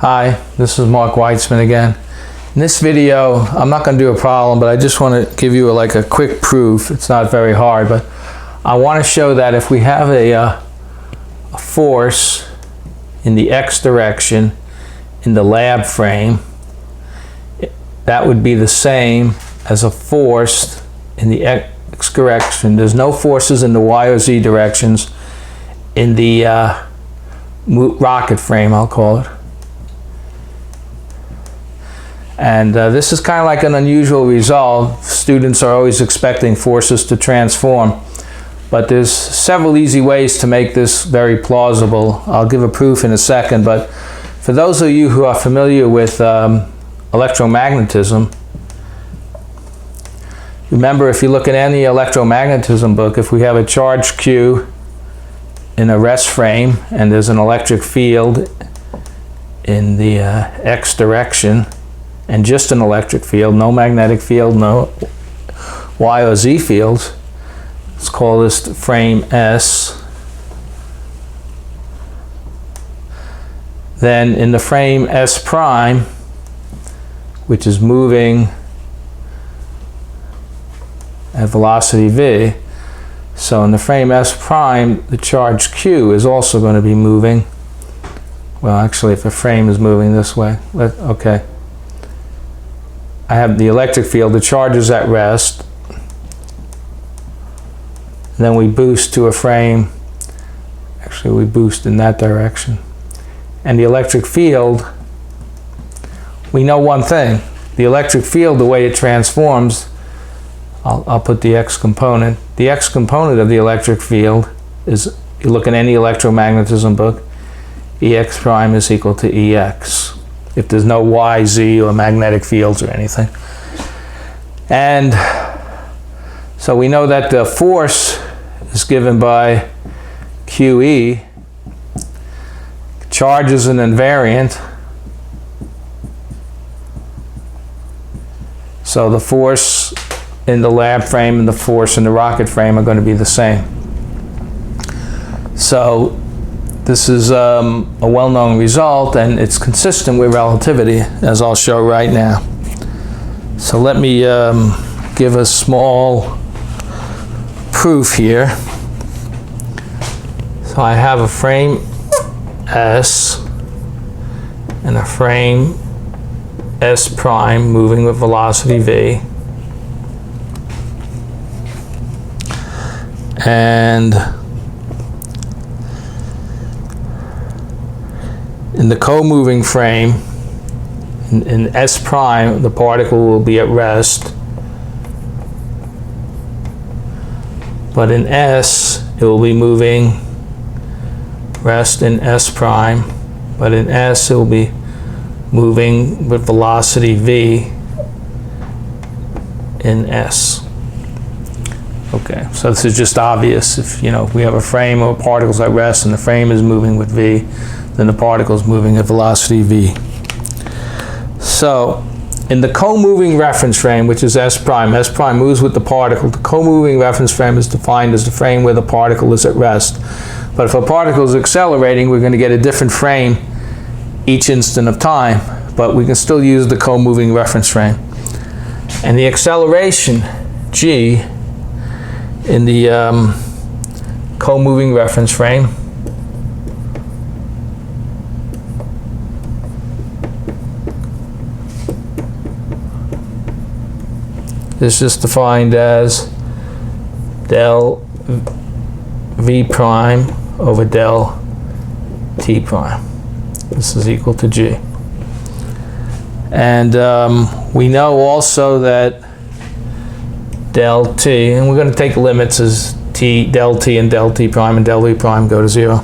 Hi, this is Mark Weitzman again. In this video, I'm not going to do a problem, but I just want to give you like a quick proof. It's not very hard, but I want to show that if we have a force in the x direction in the lab frame, that would be the same as a force in the x direction. There's no forces in the y or z directions in the rocket frame, I'll call it. And this is kind of like an unusual result. Students are always expecting forces to transform, but there's several easy ways to make this very plausible. I'll give a proof in a second, but for those of you who are familiar with electromagnetism, remember, if you look at any electromagnetism book, if we have a charge Q in a rest frame and there's an electric field in the x direction, and just an electric field, no magnetic field, no y or z fields, let's call this frame S. Then in the frame S prime, which is moving at velocity v, so in the frame S prime, the charge Q is also going to be moving. Well, actually, if a frame is moving this way, okay. I have the electric field, the charge is at rest. Then we boost to a frame, actually we boost in that direction. And the electric field, we know one thing. The electric field, the way it transforms, I'll put the x component. The x component of the electric field is, you look at any electromagnetism book, Ex prime is equal to Ex, if there's no y, z, or magnetic fields or anything. And so we know that the force is given by QE. Charge is an invariant. So the force in the lab frame and the force in the rocket frame are going to be the same. So this is a well-known result, and it's consistent with relativity, as I'll show right now. So let me give a small proof here. So I have a frame S and a frame S prime moving with velocity v. And in the co-moving frame, in S prime, the particle will be at rest. But in S, it will be moving rest in S prime. But in S, it will be moving with velocity v in S. Okay, so this is just obvious. If we have a frame or particles at rest and the frame is moving with v, then the particle is moving at velocity v. So in the co-moving reference frame, which is S prime moves with the particle. The co-moving reference frame is defined as the frame where the particle is at rest. But if a particle is accelerating, we're going to get a different frame each instant of time, but we can still use the co-moving reference frame. And the acceleration, g, in the co-moving reference frame is just defined as del v prime over del t prime. This is equal to g. And we know also that del t, and we're going to take limits as del t and del t prime and del v prime go to 0.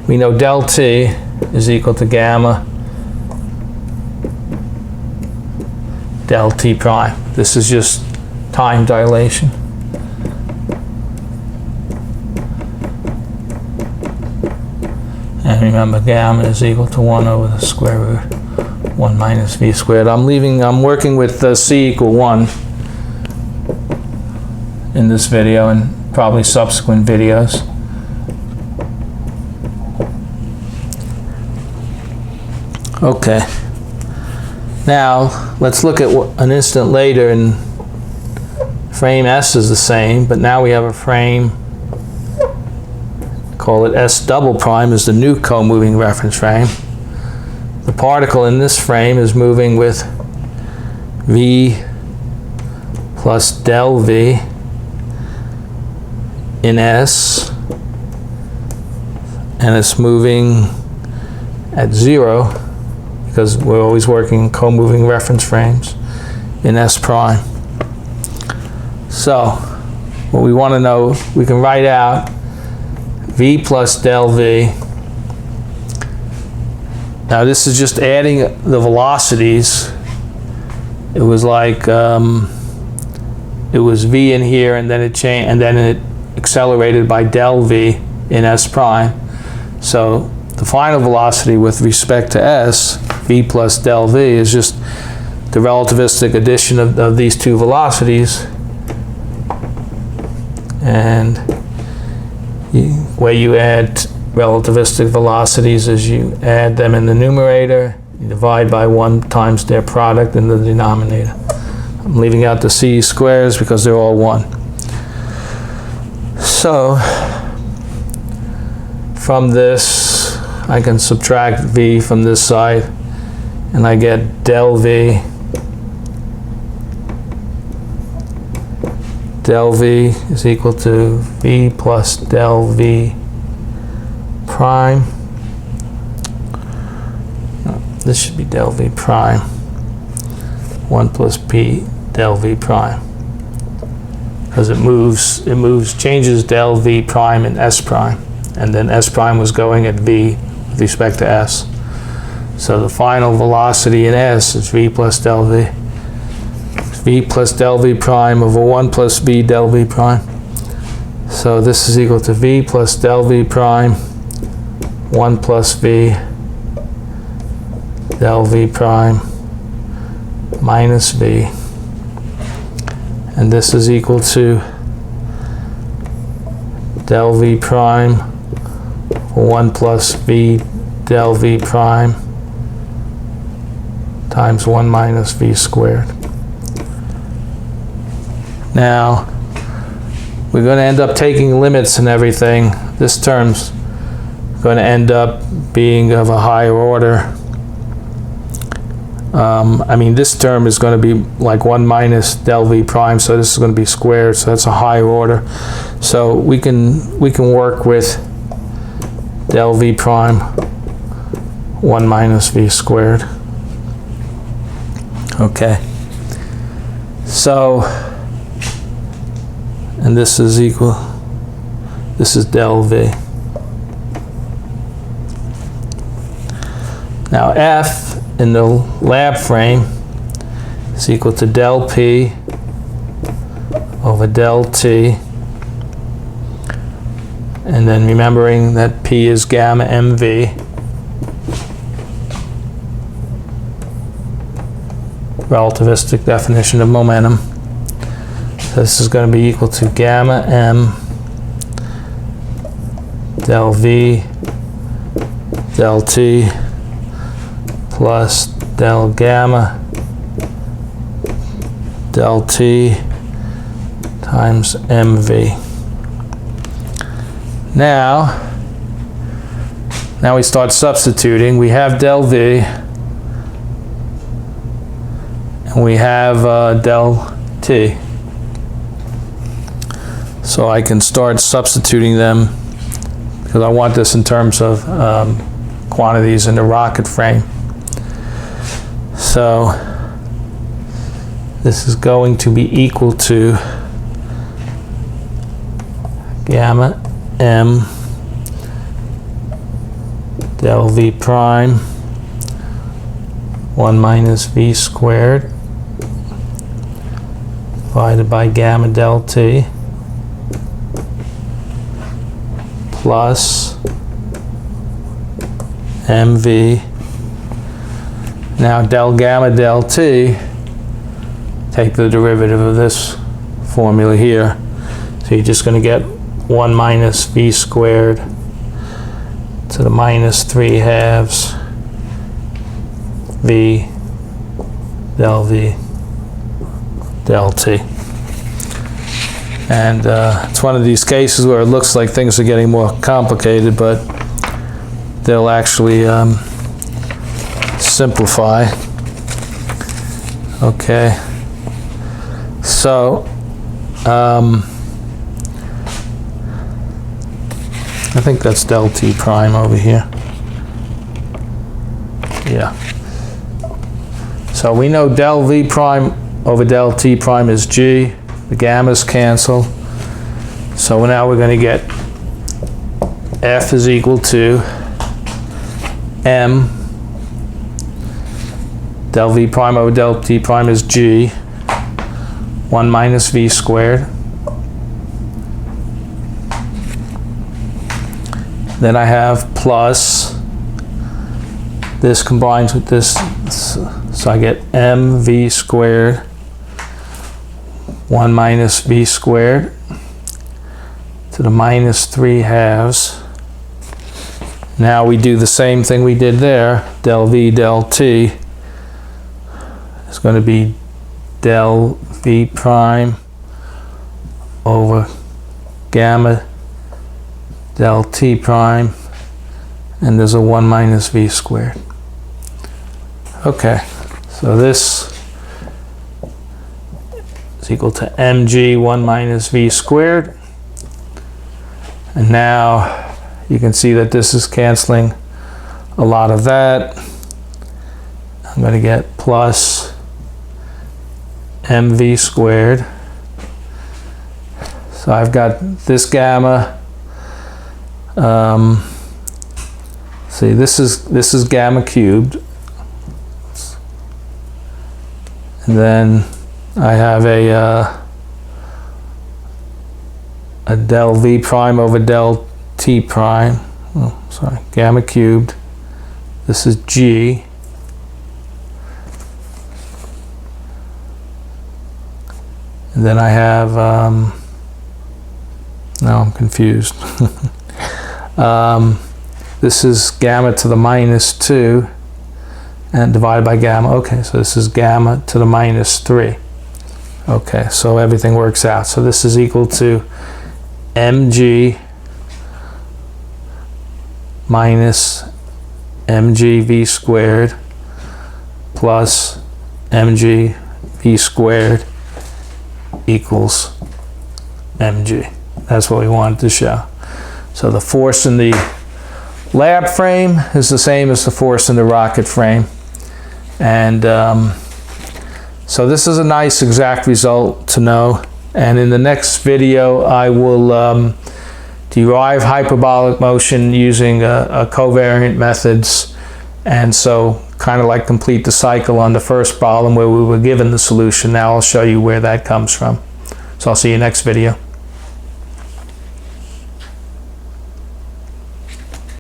We know del t is equal to gamma del t prime. This is just time dilation. And remember, gamma is equal to 1 over the square root 1 minus v squared. I'm working with c equal 1 in this video and probably subsequent videos. Okay. Now, let's look at an instant later, and frame S is the same, but now we have a frame, call it S double prime, is the new co-moving reference frame. The particle in this frame is moving with V plus del V in S, and it's moving at 0 because we're always working co-moving reference frames in S prime. So what we want to know, we can write out V plus del V. Now this is just adding the velocities. It was like it was V in here, and then it changed, and then it accelerated by del V in S prime. So the final velocity with respect to S, V plus del V, is just the relativistic addition of these two velocities. And the way you add relativistic velocities is you add them in the numerator, you divide by 1 times their product in the denominator. I'm leaving out the c squares because they're all 1. So from this, I can subtract V from this side, and I get del V. Del V is equal to V plus del V prime. No, this should be del V prime. 1 plus P del V prime. Because it moves, changes del V prime in S prime. And then S prime was going at V with respect to S. So the final velocity in S is V plus del V. V plus del V prime over 1 plus V del V prime. So this is equal to V plus del V prime, 1 plus V del V prime minus V. And this is equal to del V prime, 1 plus V del V prime times 1 minus V squared. Now, we're going to end up taking limits and everything. This term's going to end up being of a higher order. I mean, this term is going to be like 1 minus del V prime, so this is going to be squared, so that's a higher order. So we can work with del V prime 1 minus V squared. Okay. So, and this is equal, this is del V. Now F in the lab frame is equal to del P over del T. And then remembering that P is gamma mv. Relativistic definition of momentum. This is going to be equal to gamma m del V del T plus del gamma del T times mv. Now we start substituting. We have del V and we have del T. So I can start substituting them because I want this in terms of quantities in the rocket frame. So this is going to be equal to gamma m del V prime 1 minus V squared divided by gamma del T plus mv. Now del gamma del T, take the derivative of this formula here. So you're just going to get 1 minus V squared to the minus 3 halves V del V del T. And it's one of these cases where it looks like things are getting more complicated, but they'll actually simplify. Okay, so I think that's del T prime over here. Yeah. So we know del V prime over del T prime is G. The gammas cancel. So now we're going to get F is equal to M. Del V prime over del T prime is G. 1 minus V squared. Then I have plus, this combines with this, so I get mv squared 1 minus v squared to the minus 3 halves. Now we do the same thing we did there. Del v del t is going to be del v prime over gamma del t prime, and there's a 1 minus v squared. Okay, so this is equal to mg 1 minus v squared. And now you can see that this is canceling a lot of that. I'm going to get plus mv squared. So I've got this gamma. See, this is gamma cubed, and then I have a del v prime over del t prime. Oh, sorry, gamma cubed. This is G. And then I have now I'm confused. This is gamma to the minus 2 and divided by gamma. Okay, so this is gamma to the minus 3. Okay, so everything works out. So this is equal to mg minus mg v squared plus mg v squared equals mg. That's what we wanted to show. So the force in the lab frame is the same as the force in the rocket frame. And so this is a nice exact result to know. And in the next video, I will derive hyperbolic motion using a covariant methods. And so kind of like complete the cycle on the first problem where we were given the solution. Now I'll show you where that comes from. So I'll see you next video.